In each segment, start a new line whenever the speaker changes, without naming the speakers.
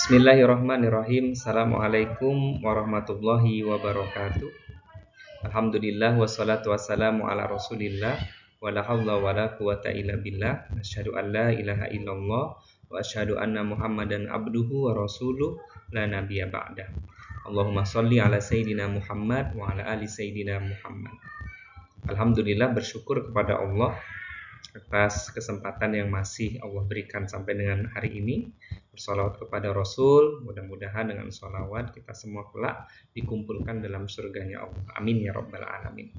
Bismillahirrahmanirrahim. Assalamualaikum warahmatullahi wabarakatuh. Alhamdulillah wassalatu wassalamu ala Rasulillah wa la haula wa la quwata illa billah. Asyhadu an la ilaha illallah wa asyhadu anna Muhammadan abduhu wa rasuluh la nabiyya ba'dah. Allahumma shalli ala sayyidina Muhammad wa ala ali sayyidina Muhammad. Alhamdulillah, bersyukur kepada Allah atas kesempatan yang masih Allah berikan sampai dengan hari ini. Bersolawat kepada Rasul, mudah-mudahan dengan sholawat kita semua kelak dikumpulkan dalam surganya Allah. Amin ya rabbal alamin.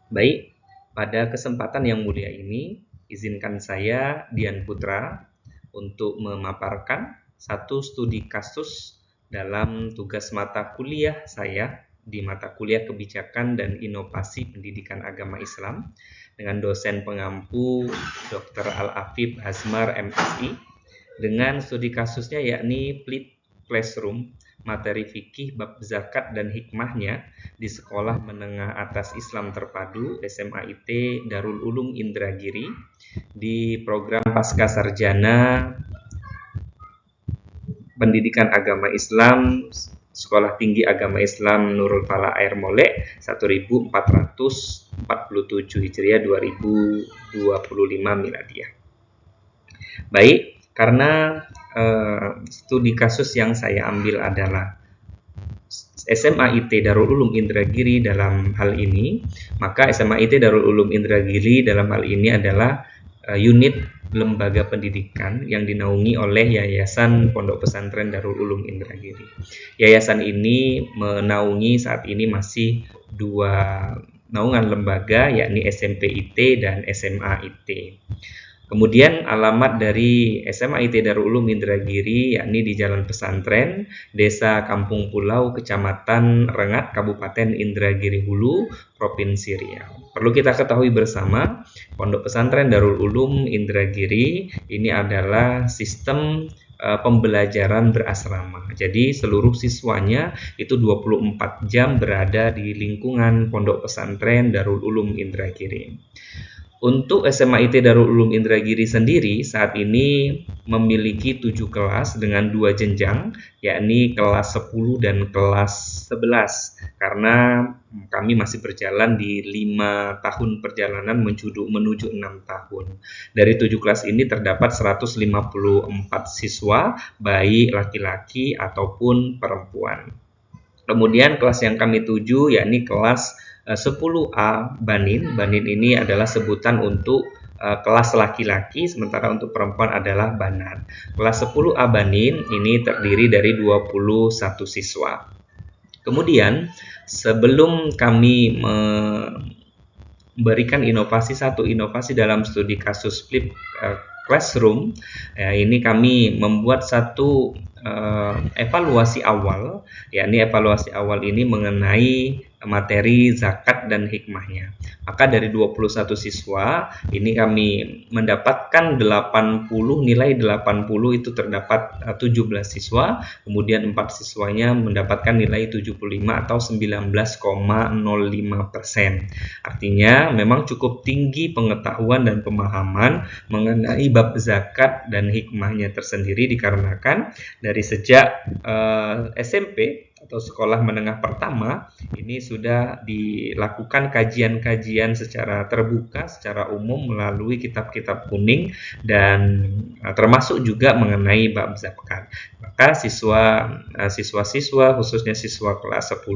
Baik, pada kesempatan yang mulia ini izinkan saya Dian Putra untuk memaparkan satu studi kasus dalam tugas mata kuliah saya di mata kuliah Kebijakan dan Inovasi Pendidikan Agama Islam dengan dosen pengampu Dr. Al-Afif Hazmar MSI dengan studi kasusnya yakni Flip Classroom, materi fikih bab zakat dan hikmahnya di Sekolah Menengah Atas Islam Terpadu SMAIT Darul Ulum Indragiri di program Pasca Sarjana Pendidikan Agama Islam Sekolah Tinggi Agama Islam Nurul Falah Air Molek 1447 Hijriah 2025 Miladiyah. Baik, karena studi kasus yang saya ambil adalah SMAIT Darul Ulum Indragiri dalam hal ini, maka SMAIT Darul Ulum Indragiri dalam hal ini adalah unit lembaga pendidikan yang dinaungi oleh Yayasan Pondok Pesantren Darul Ulum Indragiri. Yayasan ini menaungi saat ini masih dua naungan lembaga, yakni SMPIT dan SMAIT. Kemudian alamat dari SMAIT Darul Ulum Indragiri yakni di Jalan Pesantren, Desa Kampung Pulau, Kecamatan Rengat, Kabupaten Indragiri Hulu, Provinsi Riau. Perlu kita ketahui bersama, Pondok Pesantren Darul Ulum Indragiri ini adalah sistem pembelajaran berasrama. Jadi seluruh siswanya itu 24 jam berada di lingkungan Pondok Pesantren Darul Ulum Indragiri. Untuk SMAIT Darul Ulum Indragiri sendiri saat ini memiliki 7 kelas dengan 2 jenjang, yakni kelas 10 dan kelas 11. Karena kami masih berjalan di 5 tahun perjalanan menuju 6 tahun. Dari 7 kelas ini terdapat 154 siswa, baik laki-laki ataupun perempuan. Kemudian kelas yang kami tuju yakni kelas 10A Banin. Banin ini adalah sebutan untuk kelas laki-laki, sementara untuk perempuan adalah Banat. Kelas 10A Banin ini terdiri dari 21 siswa. Kemudian sebelum kami memberikan satu inovasi dalam studi kasus Flip Classroom, ini kami membuat satu evaluasi awal, yakni evaluasi awal ini mengenai materi zakat dan hikmahnya. Maka dari 21 siswa ini kami mendapatkan 80, nilai 80 itu terdapat 17 siswa, kemudian 4 siswanya mendapatkan nilai 75 atau 19,05%. Artinya memang cukup tinggi pengetahuan dan pemahaman mengenai bab zakat dan hikmahnya tersendiri, dikarenakan dari sejak SMP atau sekolah menengah pertama ini sudah dilakukan kajian-kajian secara terbuka, secara umum melalui kitab-kitab kuning dan termasuk juga mengenai bab zakat. Maka siswa-siswa khususnya siswa kelas 10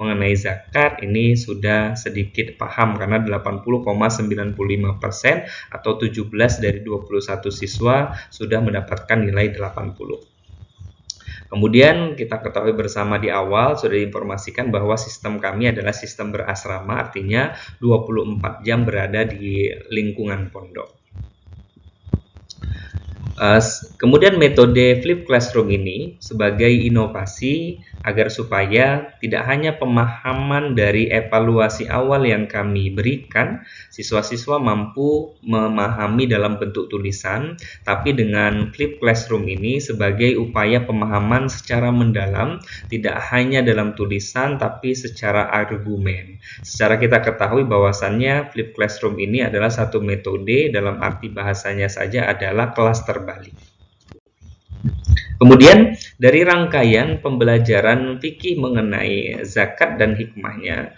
mengenai zakat ini sudah sedikit paham karena 80,95% atau 17 dari 21 siswa sudah mendapatkan nilai 80. Kemudian kita ketahui bersama di awal sudah diinformasikan bahwa sistem kami adalah sistem berasrama, artinya 24 jam berada di lingkungan pondok. Kemudian metode Flip Classroom ini sebagai inovasi agar supaya tidak hanya pemahaman dari evaluasi awal yang kami berikan, siswa-siswa mampu memahami dalam bentuk tulisan, tapi dengan Flip Classroom ini sebagai upaya pemahaman secara mendalam, tidak hanya dalam tulisan tapi secara argumen. Secara kita ketahui bahwasannya Flip Classroom ini adalah satu metode, dalam arti bahasanya saja adalah kelas terbalik. Kemudian dari rangkaian pembelajaran fikih mengenai zakat dan hikmahnya,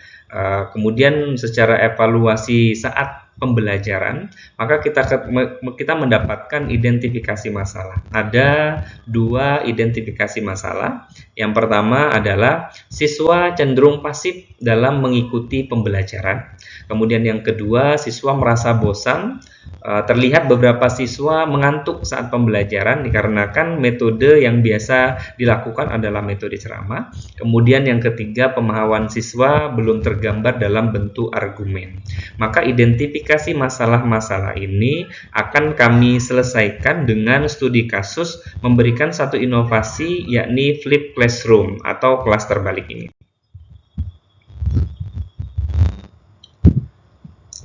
kemudian secara evaluasi saat pembelajaran, maka kita mendapatkan identifikasi masalah. Ada dua identifikasi masalah. Yang pertama adalah siswa cenderung pasif dalam mengikuti pembelajaran. Kemudian yang kedua, siswa merasa bosan. Terlihat beberapa siswa mengantuk saat pembelajaran dikarenakan metode yang biasa dilakukan adalah metode ceramah. Kemudian yang ketiga, pemahaman siswa belum tergambar dalam bentuk argumen. Maka identifikasi masalah-masalah ini akan kami selesaikan dengan studi kasus memberikan satu inovasi, yakni flip classroom atau kelas terbalik ini.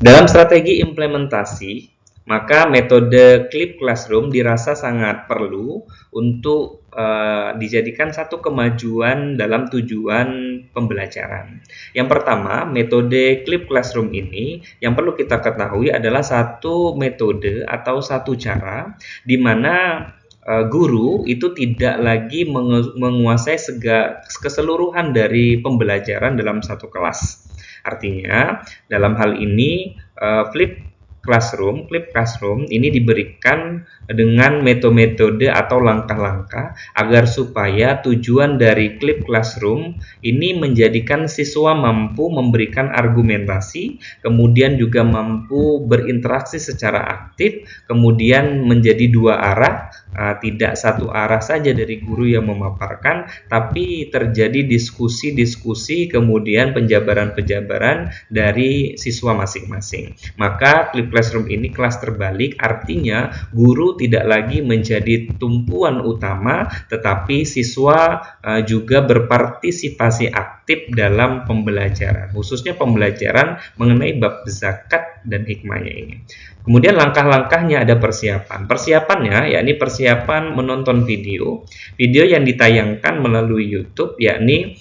Dalam strategi implementasi, maka metode flip classroom dirasa sangat perlu untuk dijadikan satu kemajuan dalam tujuan pembelajaran. Yang pertama, metode flip classroom ini yang perlu kita ketahui adalah satu metode atau satu cara di mana guru itu tidak lagi menguasai keseluruhan dari pembelajaran dalam satu kelas. Artinya, dalam hal ini flip classroom ini diberikan dengan metode atau langkah-langkah agar supaya tujuan dari flip classroom ini menjadikan siswa mampu memberikan argumentasi, kemudian juga mampu berinteraksi secara aktif, kemudian menjadi dua arah, tidak satu arah saja dari guru yang memaparkan, tapi terjadi diskusi-diskusi, kemudian penjabaran-penjabaran dari siswa masing-masing. Maka flip classroom ini kelas terbalik, artinya guru tidak lagi menjadi tumpuan utama, tetapi siswa juga berpartisipasi aktif dalam pembelajaran, khususnya pembelajaran mengenai bab zakat dan hikmahnya ini. Kemudian langkah-langkahnya ada persiapan. Persiapannya yakni persiapan menonton video yang ditayangkan melalui YouTube, yakni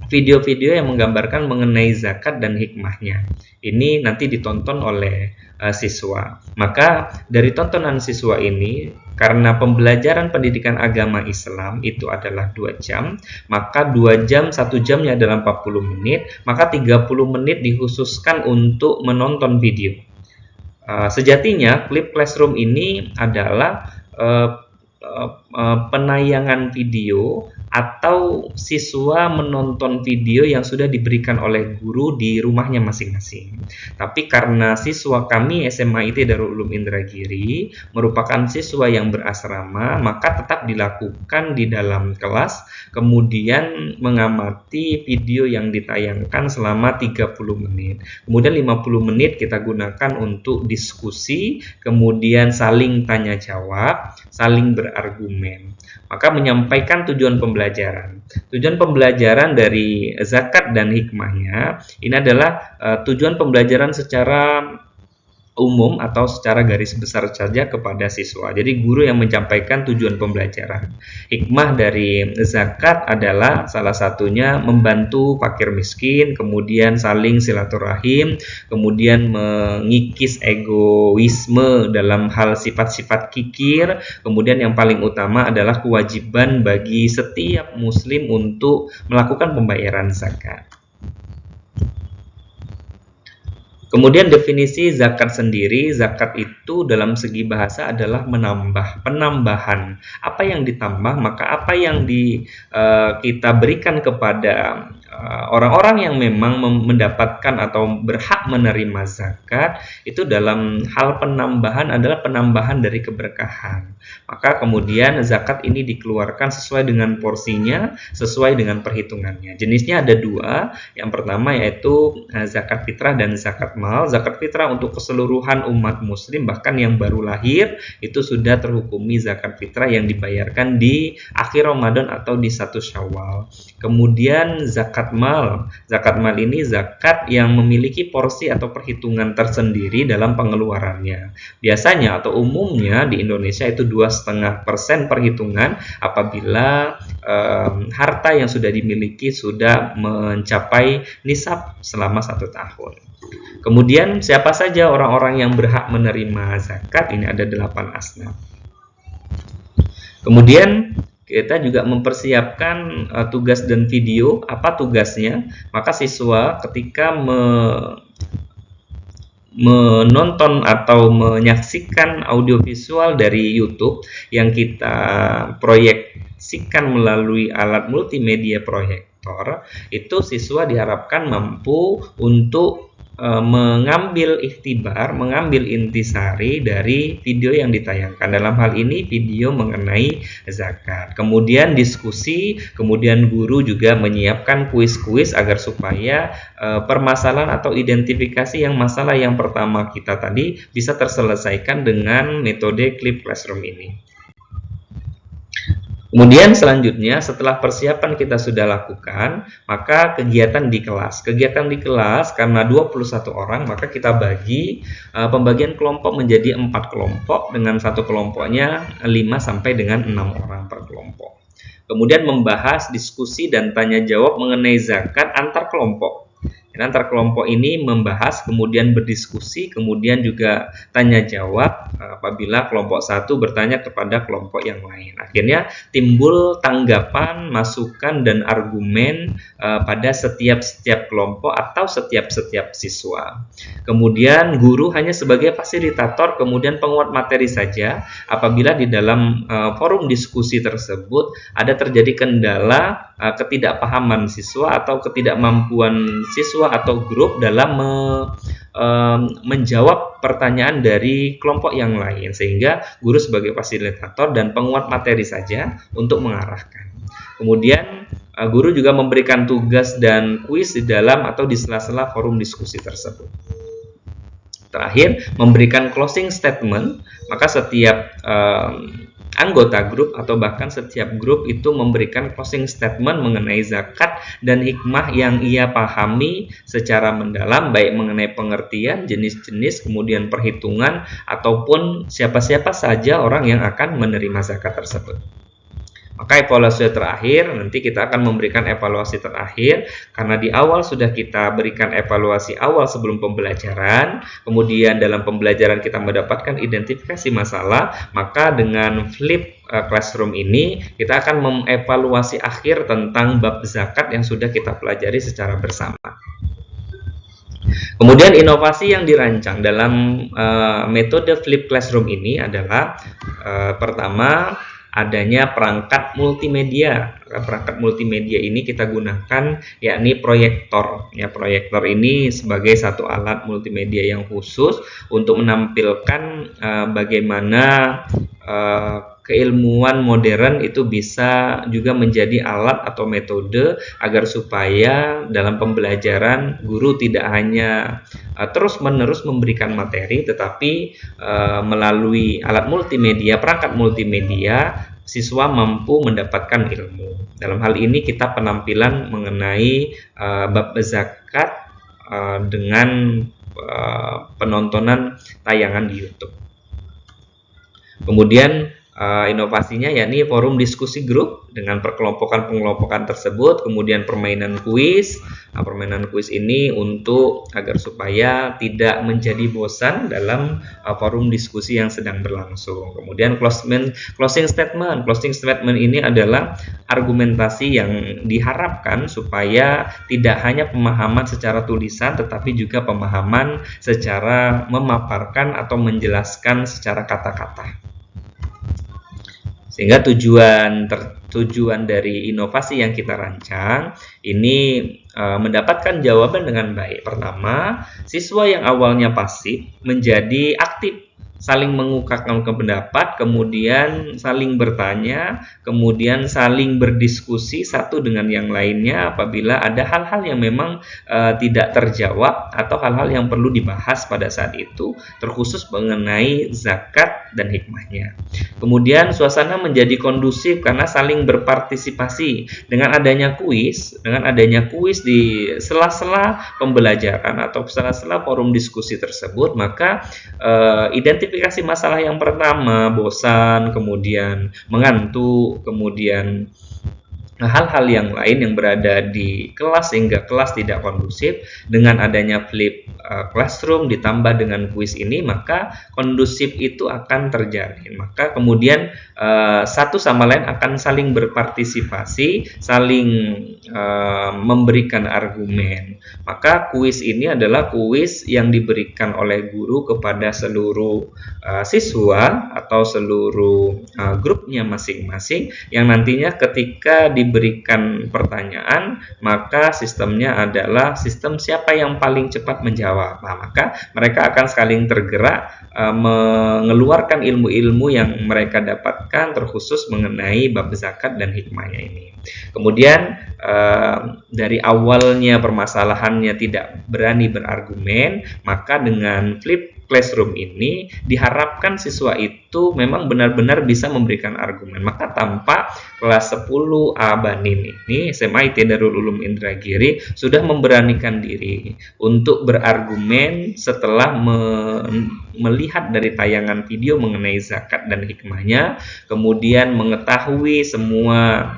video-video yang menggambarkan mengenai zakat dan hikmahnya. Ini nanti ditonton oleh siswa. Maka dari tontonan siswa ini, karena pembelajaran pendidikan agama Islam itu adalah 2 jam, maka 2 jam, 1 jamnya adalah 40 menit, maka 30 menit dikhususkan untuk menonton video. Sejatinya flip classroom ini adalah penayangan video atau siswa menonton video yang sudah diberikan oleh guru di rumahnya masing-masing. Tapi karena siswa kami SMA IT Darul Ulum Indragiri merupakan siswa yang berasrama, maka tetap dilakukan di dalam kelas, kemudian mengamati video yang ditayangkan selama 30 menit. Kemudian 50 menit kita gunakan untuk diskusi, kemudian saling tanya jawab, saling berargumen. Maka menyampaikan tujuan pembelajaran. Tujuan pembelajaran dari zakat dan hikmahnya ini adalah tujuan pembelajaran secara umum atau secara garis besar saja kepada siswa. Jadi guru yang menyampaikan tujuan pembelajaran. Hikmah dari zakat adalah salah satunya membantu fakir miskin, kemudian saling silaturahim, kemudian mengikis egoisme dalam hal sifat-sifat kikir, kemudian yang paling utama adalah kewajiban bagi setiap muslim untuk melakukan pembayaran zakat. Kemudian definisi zakat sendiri, zakat itu dalam segi bahasa adalah penambahan. Apa yang ditambah, maka apa yang kita berikan kepada orang-orang yang memang mendapatkan atau berhak menerima zakat, itu dalam hal penambahan adalah penambahan dari keberkahan. Maka kemudian zakat ini dikeluarkan sesuai dengan porsinya, sesuai dengan perhitungannya. Jenisnya ada 2. Yang pertama yaitu zakat fitrah dan zakat mal. Zakat fitrah untuk keseluruhan umat muslim, bahkan yang baru lahir itu sudah terhukumi zakat fitrah yang dibayarkan di akhir Ramadan atau di 1 Syawal. Kemudian zakat mal. Zakat mal ini zakat yang memiliki porsi atau perhitungan tersendiri dalam pengeluarannya. Biasanya atau umumnya di Indonesia itu 2,5% perhitungan apabila harta yang sudah dimiliki sudah mencapai nisab selama 1 tahun. Kemudian siapa saja orang-orang yang berhak menerima zakat? Ini ada 8 asnaf. Kemudian kita juga mempersiapkan tugas dan video. Apa tugasnya? Maka siswa ketika menonton atau menyaksikan audiovisual dari YouTube yang kita proyeksikan melalui alat multimedia proyektor, itu siswa diharapkan mampu untuk mengambil iktibar, mengambil intisari dari video yang ditayangkan. Dalam hal ini video mengenai zakat. Kemudian diskusi, kemudian guru juga menyiapkan kuis-kuis agar supaya permasalahan atau identifikasi yang masalah yang pertama kita tadi bisa terselesaikan dengan metode Clip Classroom ini. Kemudian selanjutnya setelah persiapan kita sudah lakukan, maka kegiatan di kelas. Kegiatan di kelas karena 21 orang, maka kita bagi pembagian kelompok menjadi 4 kelompok dengan satu kelompoknya 5 sampai dengan 6 orang per kelompok. Kemudian membahas diskusi dan tanya jawab mengenai zakat antar kelompok. Dan antar kelompok ini membahas, kemudian berdiskusi, kemudian juga tanya jawab apabila kelompok satu bertanya kepada kelompok yang lain. Akhirnya timbul tanggapan, masukan, dan argumen pada setiap kelompok atau setiap siswa. Kemudian guru hanya sebagai fasilitator, kemudian penguat materi saja apabila di dalam forum diskusi tersebut ada terjadi kendala, ketidakpahaman siswa atau ketidakmampuan siswa atau grup dalam menjawab pertanyaan dari kelompok yang lain, sehingga guru sebagai fasilitator dan penguat materi saja untuk mengarahkan. Kemudian guru juga memberikan tugas dan kuis di dalam atau di sela-sela forum diskusi tersebut. Terakhir, memberikan closing statement, maka setiap anggota grup atau bahkan setiap grup itu memberikan closing statement mengenai zakat dan hikmah yang ia pahami secara mendalam, baik mengenai pengertian, jenis-jenis, kemudian perhitungan, ataupun siapa-siapa saja orang yang akan menerima zakat tersebut. Maka evaluasi terakhir, nanti kita akan memberikan evaluasi terakhir karena di awal sudah kita berikan evaluasi awal sebelum pembelajaran, kemudian dalam pembelajaran kita mendapatkan identifikasi masalah, maka dengan Flip Classroom ini kita akan mengevaluasi akhir tentang bab zakat yang sudah kita pelajari secara bersama. Kemudian inovasi yang dirancang dalam metode Flip Classroom ini adalah pertama, adanya perangkat multimedia. Perangkat multimedia ini kita gunakan yakni proyektor. Ya, proyektor ini sebagai satu alat multimedia yang khusus untuk menampilkan bagaimana keilmuan modern itu bisa juga menjadi alat atau metode agar supaya dalam pembelajaran guru tidak hanya terus-menerus memberikan materi, tetapi melalui alat multimedia, perangkat multimedia, siswa mampu mendapatkan ilmu. Dalam hal ini kita penampilan mengenai bab zakat dengan penontonan tayangan di YouTube. Kemudian inovasinya yakni forum diskusi grup dengan pengelompokan tersebut, kemudian permainan kuis. Permainan kuis ini untuk agar supaya tidak menjadi bosan dalam forum diskusi yang sedang berlangsung. Kemudian closing statement. Closing statement ini adalah argumentasi yang diharapkan supaya tidak hanya pemahaman secara tulisan tetapi juga pemahaman secara memaparkan atau menjelaskan secara kata-kata. Sehingga tujuan dari inovasi yang kita rancang ini mendapatkan jawaban dengan baik. Pertama, siswa yang awalnya pasif menjadi aktif, saling mengungkapkan pendapat, kemudian saling bertanya, kemudian saling berdiskusi satu dengan yang lainnya apabila ada hal-hal yang memang tidak terjawab atau hal-hal yang perlu dibahas pada saat itu, terkhusus mengenai zakat dan hikmahnya. Kemudian suasana menjadi kondusif karena saling berpartisipasi dengan adanya kuis di sela-sela pembelajaran atau sela-sela forum diskusi tersebut, maka identifikasi masalah yang pertama, bosan, kemudian mengantuk, kemudian hal-hal yang lain yang berada di kelas sehingga kelas tidak kondusif. Dengan adanya flip classroom ditambah dengan kuis ini, maka kondusif itu akan terjalin. Maka kemudian satu sama lain akan saling berpartisipasi, saling memberikan argumen. Maka kuis ini adalah kuis yang diberikan oleh guru kepada seluruh siswa atau seluruh grupnya masing-masing, yang nantinya ketika diberikan pertanyaan, maka sistemnya adalah sistem siapa yang paling cepat menjawab. Nah, maka mereka akan saling tergerak mengeluarkan ilmu-ilmu yang mereka dapatkan terkhusus mengenai bab zakat dan hikmahnya ini. Kemudian dari awalnya permasalahannya tidak berani berargumen, maka dengan flip classroom ini diharapkan siswa itu memang benar-benar bisa memberikan argumen. Maka tampak kelas 10 Abanin ini SMA IT Darul Ulum Indragiri sudah memberanikan diri untuk berargumen setelah melihat dari tayangan video mengenai zakat dan hikmahnya, kemudian mengetahui semua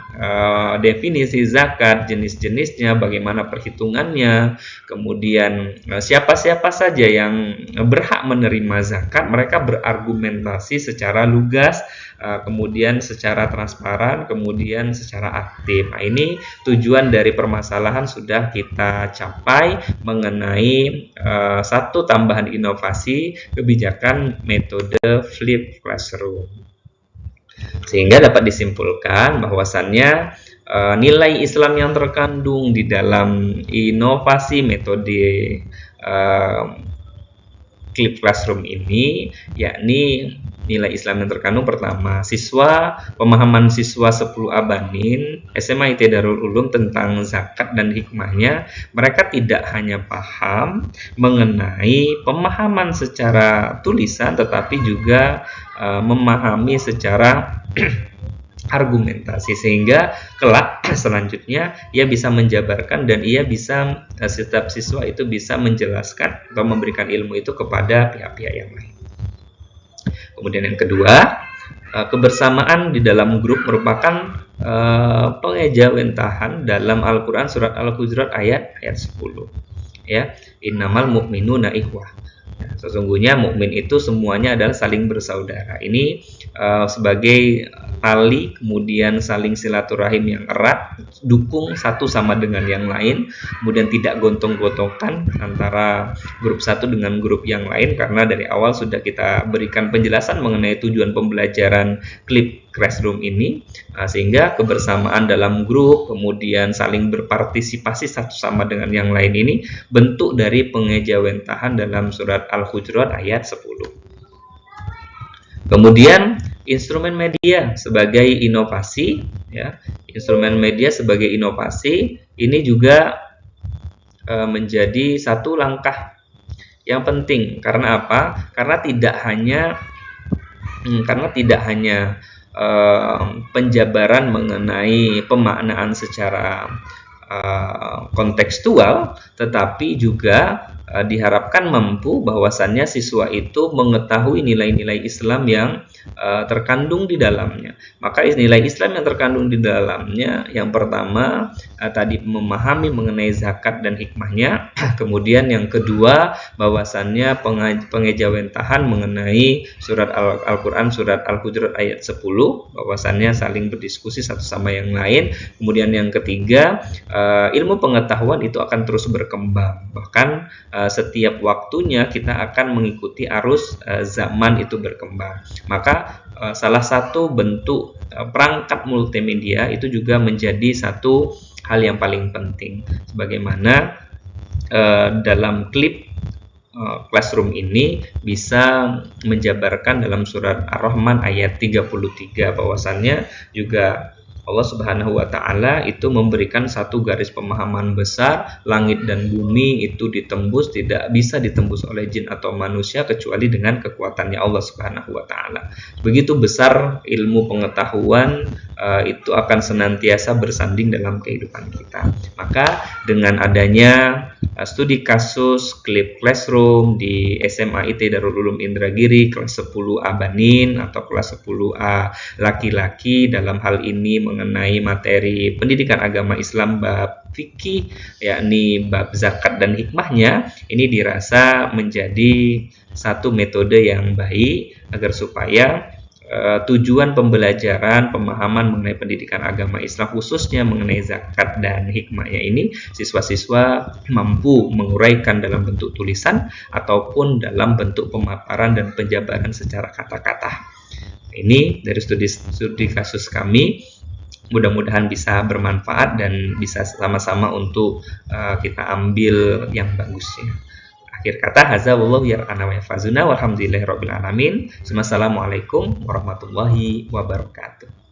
definisi zakat, jenis-jenisnya, bagaimana perhitungannya, kemudian siapa-siapa saja yang berhak menerima zakat. Mereka berargumentasi secara lugas, kemudian secara transparan, kemudian secara aktif. Nah, ini tujuan dari permasalahan sudah kita capai mengenai satu tambahan inovasi kebijakan metode flip classroom. Sehingga dapat disimpulkan bahwasannya nilai Islam yang terkandung di dalam inovasi metode flip classroom ini, yakni nilai Islam yang terkandung pertama, pemahaman siswa 10 Abanin SMA IT Darul Ulum tentang zakat dan hikmahnya, mereka tidak hanya paham mengenai pemahaman secara tulisan, tetapi juga memahami secara argumentasi, sehingga kelak selanjutnya ia bisa menjabarkan dan setiap siswa itu bisa menjelaskan atau memberikan ilmu itu kepada pihak-pihak yang lain. Kemudian yang kedua, kebersamaan di dalam grup merupakan pengejawentahan dalam Al-Quran surat Al-Hujurat ayat 10. Ya, innamal mu'minuna ikhwah. Sesungguhnya mukmin itu semuanya adalah saling bersaudara. Ini sebagai tali, kemudian saling silaturahim yang erat, dukung satu sama dengan yang lain, kemudian tidak gontong-gontongkan antara grup satu dengan grup yang lain, karena dari awal sudah kita berikan penjelasan mengenai tujuan pembelajaran flip classroom ini, sehingga kebersamaan dalam grup, kemudian saling berpartisipasi satu sama dengan yang lain ini bentuk dari pengejawentahan dalam surat Al-Hujurat ayat 10. Kemudian instrumen media sebagai inovasi, ya, instrumen media sebagai inovasi ini juga menjadi satu langkah yang penting. Karena apa? Karena tidak hanya penjabaran mengenai pemaknaan secara kontekstual, tetapi juga diharapkan mampu bahwasannya siswa itu mengetahui nilai-nilai Islam yang terkandung di dalamnya. Maka nilai Islam yang terkandung di dalamnya, yang pertama tadi memahami mengenai zakat dan hikmahnya, kemudian yang kedua bahwasannya pengejawentahan mengenai surat Al-Quran surat Al-Hujurat ayat 10, bahwasannya saling berdiskusi satu sama yang lain. Kemudian yang ketiga, ilmu pengetahuan itu akan terus berkembang, bahkan setiap waktunya kita akan mengikuti arus zaman itu berkembang. Maka salah satu bentuk perangkat multimedia itu juga menjadi satu hal yang paling penting, sebagaimana dalam klip classroom ini bisa menjabarkan dalam surat Ar-Rahman ayat 33, bahwasannya juga Allah Subhanahu wa Ta'ala itu memberikan satu garis pemahaman besar, langit dan bumi itu tidak bisa ditembus oleh jin atau manusia kecuali dengan kekuatannya Allah Subhanahu wa Ta'ala. Begitu besar ilmu pengetahuan itu akan senantiasa bersanding dalam kehidupan kita. Maka dengan adanya studi kasus Clip Classroom di SMA IT Darul Ulum Indragiri kelas 10A Banin atau kelas 10A laki-laki, dalam hal ini mengenai materi pendidikan agama Islam bab fikih, yakni bab zakat dan hikmahnya, ini dirasa menjadi satu metode yang baik agar supaya tujuan pembelajaran pemahaman mengenai pendidikan agama Islam khususnya mengenai zakat dan hikmahnya ini siswa-siswa mampu menguraikan dalam bentuk tulisan ataupun dalam bentuk pemaparan dan penjabaran secara kata-kata. Ini dari studi kasus kami, mudah-mudahan bisa bermanfaat dan bisa sama-sama untuk kita ambil yang bagusnya. Akhir kata, hadza wallahu yar'ana wa yahfazuna walhamdulillahirabbil alamin. Wassalamualaikum warahmatullahi wabarakatuh.